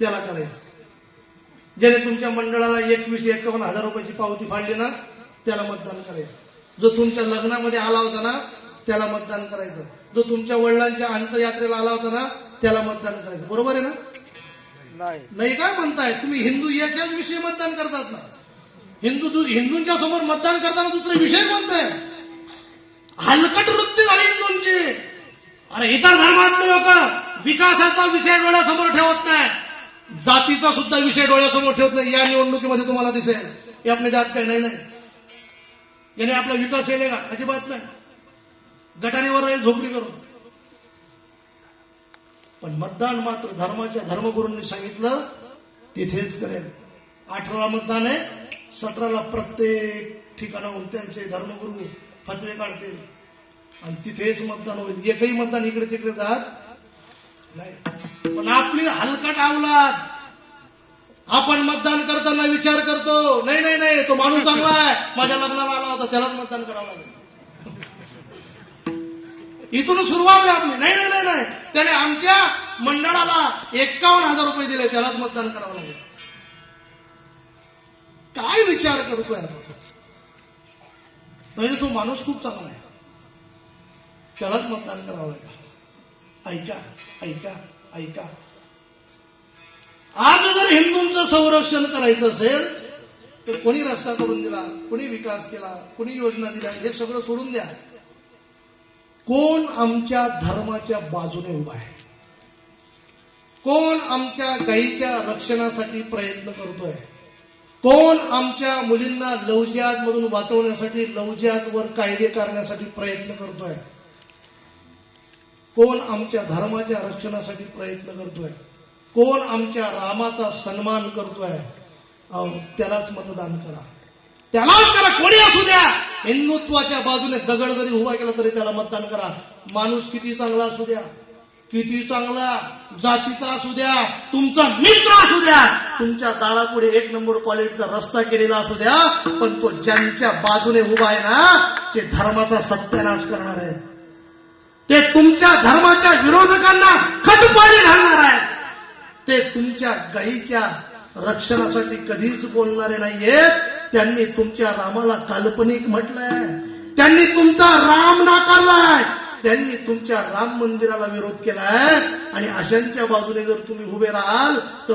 त्याला करायचं. ज्याने तुमच्या मंडळाला 21-51 रुपयाची पावती फाडली ना त्याला मतदान करायचं. जो तुमच्या लग्नामध्ये आला होता ना त्याला मतदान करायचं. जो तुमच्या वडिलांच्या अंत्ययात्रेला आला होता ना त्याला मतदान करायचं. बरोबर आहे ना? नाही काय म्हणताय तुम्ही? हिंदू याच्याच विषयी मतदान करतात ना. हिंदूंच्या समोर मतदान करताना दुसरे विषय म्हणताय. हलकट वृत्ती झाली हिंदूंची. अरे इतर धर्मातले लोक विकासाचा विषय डोळ्यासमोर ठेवत नाही, जातीचा सुद्धा विषय डोळ्यासमोर ठेवत नाही. या निवडणुकीमध्ये तुम्हाला दिसेल हे आपले जात काही नाही. याने आपला विकास येईल का? अजिबात नाही. गटारीवर राहील झोपडी करून. पण मतदान मात्र धर्माच्या धर्मगुरूंनी सांगितलं तिथेच करेल. 18ला मतदान आहे, 17ला प्रत्येक ठिकाणाहून त्यांचे धर्मगुरू फतवे काढतील आणि तिथेच मतदान होईल. एकही मतदान इकडे तिकडे जात नाही. पण आपली हलकट अवलाद आपण मतदान करताना विचार करतो नाही नाही नाही तो माणूस चांगला आहे, माझ्या लग्नाला आला होता त्यालाच मतदान करावं लागेल. इथून सुरुवात आहे आपली. नाही नाही नाही त्याने आमच्या मंडळाला 51,000 रुपये दिले त्यालाच मतदान करावं लागेल. काय विचार करतोय? म्हणजे तो माणूस खूप चांगला आहे त्यालाच मतदान करावं लागेल. ऐका ऐका ऐका. आज जर हिंदूंचं संरक्षण करायचं असेल तर कोणी रस्ता करून दिला, कोणी विकास केला, कोणी योजना दिल्या हे सगळं सोडून द्या. कोण आमच्या धर्माच्या बाजूने उभा आहे? कोण आमच्या गायीच्या रक्षणासाठी प्रयत्न करतोय? कोण आमच्या मुलींना लवजियात मधून वाचवण्यासाठी लवजियातवर कायदे करण्यासाठी प्रयत्न करतोय? कोण आमच्या धर्माच्या रक्षणासाठी प्रयत्न करतोय? कोण आमच्या रामाचा सन्मान करतोय? त्यालाच मतदान करा, त्यालाच करा. कोणी असू द्या, हिंदुत्वाच्या बाजूने दगड जरी उभा केला तरी त्याला मतदान करा. माणूस किती चांगला असू द्या, किती चांगला जातीचा असू द्या, तुमचा मित्र असू द्या, तुमच्या दारापुढे 1 नंबर क्वालिटीचा रस्ता केलेला असू द्या, पण तो ज्यांच्या बाजूने उभा आहे ना ते धर्माचा सत्यानाश करणार आहे. ते तुमच्या धर्माच्या विरोधकांना खटपाणी घालणार आहे. ते तुमच्या गायीच्या रक्षणासाठी कधीच बोलणारे नाहीयेत. त्यांनी तुमच्या रामाला काल्पनिक म्हटलंय, त्यांनी तुमचा राम नाकारलाय, त्यांनी तुमच्या राम मंदिराला विरोध केलाय. आणि अशांच्या बाजूने जर तुम्ही उभे राहाल तर